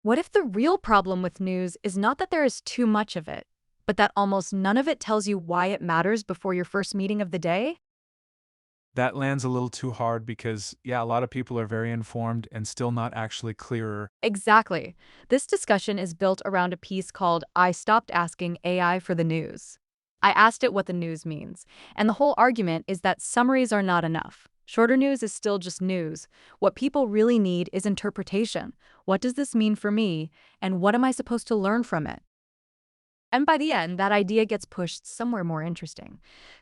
What if the real problem with news is not that there is too much of it, but that almost none of it tells you why it matters before your first meeting of the day? That lands a little too hard because, yeah, a lot of people are very informed and still not actually clearer. Exactly. This discussion is built around a piece called I Stopped Asking AI for the News. I asked it what the news means, and the whole argument is that summaries are not enough. Shorter news is still just news. What people really need is interpretation. What does this mean for me, and what am I supposed to learn from it? And by the end, that idea gets pushed somewhere more interesting.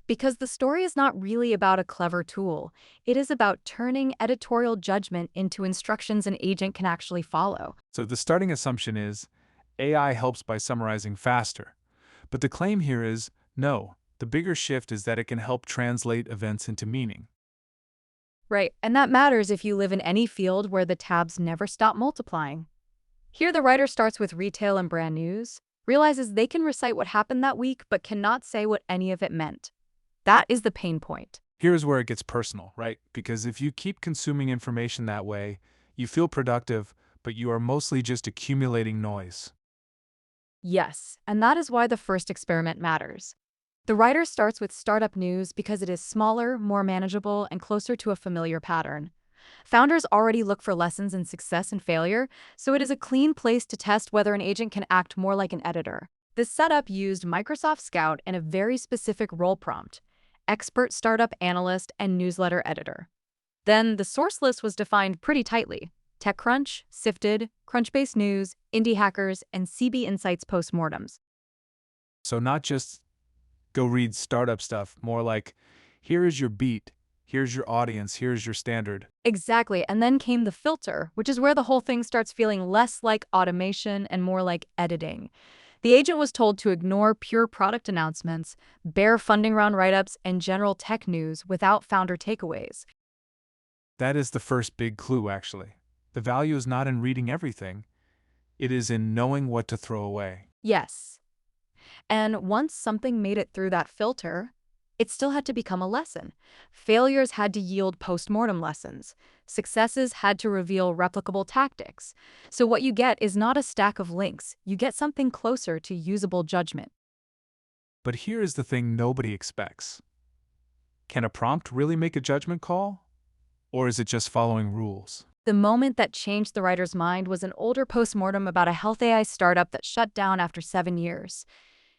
Because the story is not really about a clever tool, it is about turning editorial judgment into instructions an agent can actually follow. So the starting assumption is AI helps by summarizing faster. But the claim here is no, the bigger shift is that it can help translate events into meaning. Right, and that matters if you live in any field where the tabs never stop multiplying. Here, the writer starts with retail and brand news, realizes they can recite what happened that week but cannot say what any of it meant. That is the pain point. Here's where it gets personal, right? Because if you keep consuming information that way, you feel productive, but you are mostly just accumulating noise. Yes, and that is why the first experiment matters. The writer starts with startup news because it is smaller, more manageable, and closer to a familiar pattern. Founders already look for lessons in success and failure, so it is a clean place to test whether an agent can act more like an editor. This setup used Microsoft Scout and a very specific role prompt: expert startup analyst and newsletter editor. Then the source list was defined pretty tightly: TechCrunch, Sifted, Crunchbase News, Indie Hackers, and CB Insights postmortems. So, not just go read startup stuff, more like here is your beat, here's your audience, here's your standard. Exactly, and then came the filter, which is where the whole thing starts feeling less like automation and more like editing. The agent was told to ignore pure product announcements, bare funding round write-ups, and general tech news without founder takeaways. That is the first big clue, actually. The value is not in reading everything, it is in knowing what to throw away. Yes. And once something made it through that filter, it still had to become a lesson. Failures had to yield postmortem lessons. Successes had to reveal replicable tactics. So what you get is not a stack of links. You get something closer to usable judgment. But here is the thing nobody expects. Can a prompt really make a judgment call? Or is it just following rules? The moment that changed the writer's mind was an older postmortem about a health AI startup that shut down after 7 years.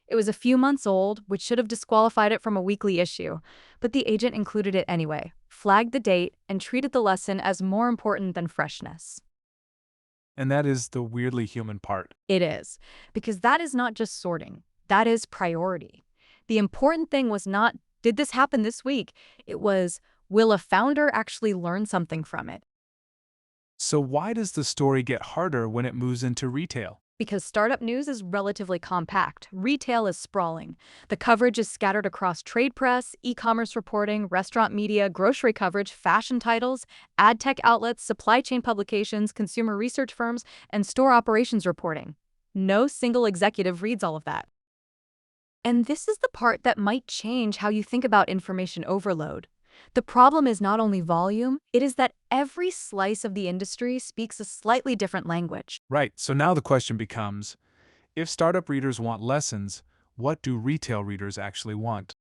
It was a few months old, which should have disqualified it from a weekly issue, but the agent included it anyway, flagged the date, and treated the lesson as more important than freshness. And that is the weirdly human part. It is, because that is not just sorting, that is priority. The important thing was not, did this happen this week? It was, will a founder actually learn something from it? So, why does the story get harder when it moves into retail? Because startup news is relatively compact, retail is sprawling. The coverage is scattered across trade press, e-commerce reporting, restaurant media, grocery coverage, fashion titles, ad tech outlets, supply chain publications, consumer research firms, and store operations reporting. No single executive reads all of that. And this is the part that might change how you think about information overload. The problem is not only volume, it is that every slice of the industry speaks a slightly different language. Right, so now the question becomes if startup readers want lessons, what do retail readers actually want?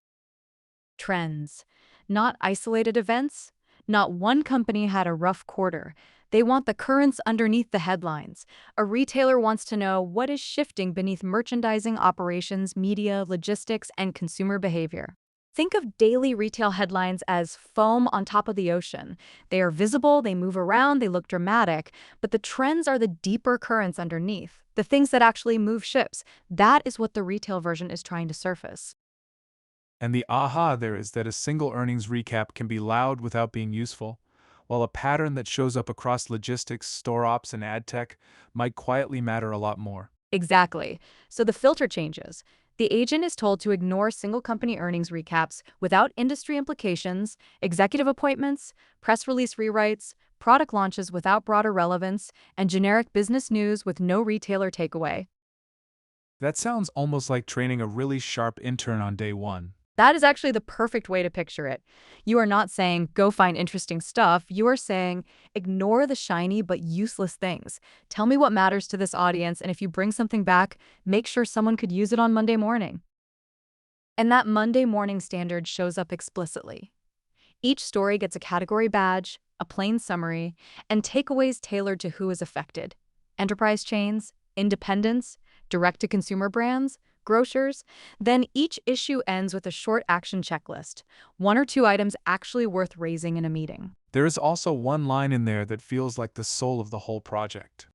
Trends, not isolated events. Not one company had a rough quarter. They want the currents underneath the headlines. A retailer wants to know what is shifting beneath merchandising operations, media, logistics, and consumer behavior. Think of daily retail headlines as foam on top of the ocean. They are visible, they move around, they look dramatic, but the trends are the deeper currents underneath, the things that actually move ships. That is what the retail version is trying to surface. And the aha there is that a single earnings recap can be loud without being useful, while a pattern that shows up across logistics, store ops, and ad tech might quietly matter a lot more. Exactly. So the filter changes. The agent is told to ignore single company earnings recaps without industry implications, executive appointments, press release rewrites, product launches without broader relevance, and generic business news with no retailer takeaway. That sounds almost like training a really sharp intern on day one. That is actually the perfect way to picture it. You are not saying, go find interesting stuff. You are saying, ignore the shiny but useless things. Tell me what matters to this audience, and if you bring something back, make sure someone could use it on Monday morning. And that Monday morning standard shows up explicitly. Each story gets a category badge, a plain summary, and takeaways tailored to who is affected. Enterprise chains, independents, direct-to-consumer brands, grocers. Then each issue ends with a short action checklist, one or two items actually worth raising in a meeting. There is also one line in there that feels like the soul of the whole project,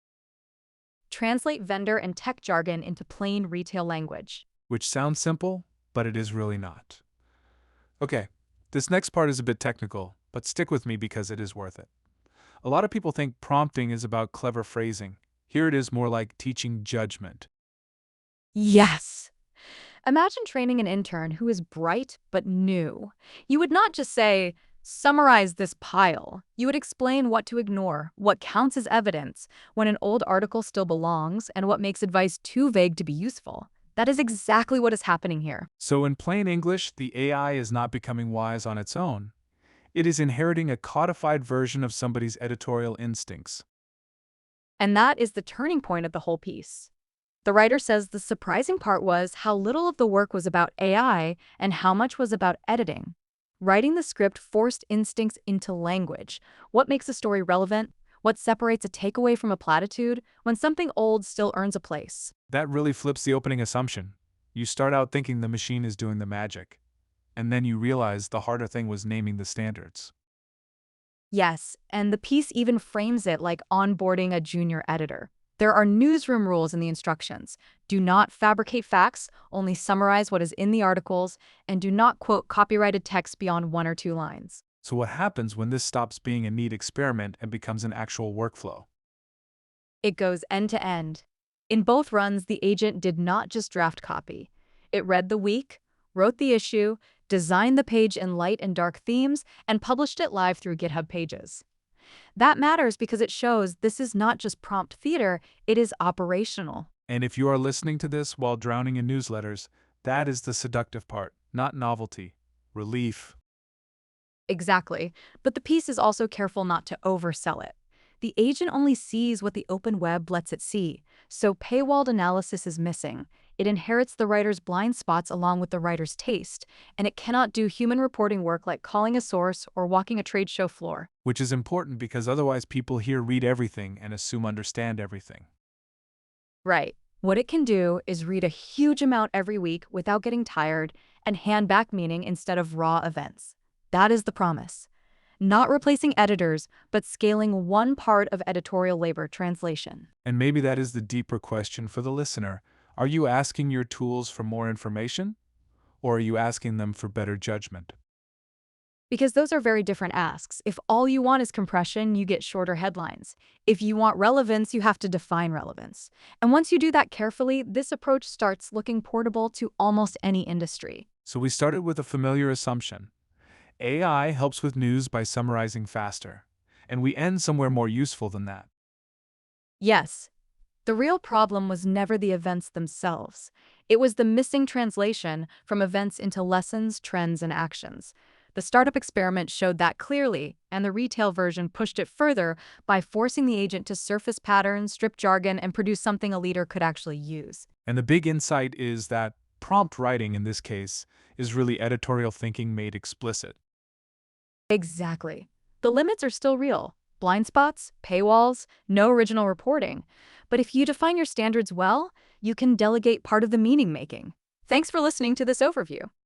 Translate vendor and tech jargon into plain retail language. which sounds simple, but it is really not. Okay, this next part is a bit technical, but stick with me because it is worth it. A lot of people think prompting is about clever phrasing. Here it is more like teaching judgment. Yes! Imagine training an intern who is bright but new. You would not just say, summarize this pile. You would explain what to ignore, what counts as evidence, when an old article still belongs, and what makes advice too vague to be useful. That is exactly what is happening here. So, in plain English, the AI is not becoming wise on its own. It is inheriting a codified version of somebody's editorial instincts. And that is the turning point of the whole piece. The writer says the surprising part was how little of the work was about AI and how much was about editing. Writing the script forced instincts into language. What makes a story relevant? What separates a takeaway from a platitude when something old still earns a place? That really flips the opening assumption. You start out thinking the machine is doing the magic, and then you realize the harder thing was naming the standards. Yes, and the piece even frames it like onboarding a junior editor. There are newsroom rules in the instructions. Do not fabricate facts, only summarize what is in the articles, and do not quote copyrighted text beyond one or two lines. So, what happens when this stops being a neat experiment and becomes an actual workflow? It goes end to end. In both runs, the agent did not just draft copy. It read the week, wrote the issue, designed the page in light and dark themes, and published it live through GitHub Pages. That matters because it shows this is not just prompt theater, it is operational. And if you are listening to this while drowning in newsletters, that is the seductive part, not novelty, relief. Exactly. But the piece is also careful not to oversell it. The agent only sees what the open web lets it see, so paywalled analysis is missing. It inherits the writer's blind spots along with the writer's taste, and it cannot do human reporting work like calling a source or walking a trade show floor. Which is important because otherwise people here read everything and assume understand everything. Right. What it can do is read a huge amount every week without getting tired and hand back meaning instead of raw events. That is the promise. Not replacing editors, but scaling one part of editorial labor, translation. And maybe that is the deeper question for the listener. Are you asking your tools for more information? Or are you asking them for better judgment? Because those are very different asks. If all you want is compression, you get shorter headlines. If you want relevance, you have to define relevance. And once you do that carefully, this approach starts looking portable to almost any industry. So we started with a familiar assumption. AI helps with news by summarizing faster. And we end somewhere more useful than that. Yes, the real problem was never the events themselves. It was the missing translation from events into lessons, trends, and actions. The startup experiment showed that clearly, and the retail version pushed it further by forcing the agent to surface patterns, strip jargon, and produce something a leader could actually use. And the big insight is that prompt writing, in this case, is really editorial thinking made explicit. Exactly. The limits are still real. Blind spots, paywalls, no original reporting. But if you define your standards well, you can delegate part of the meaning making. Thanks for listening to this overview.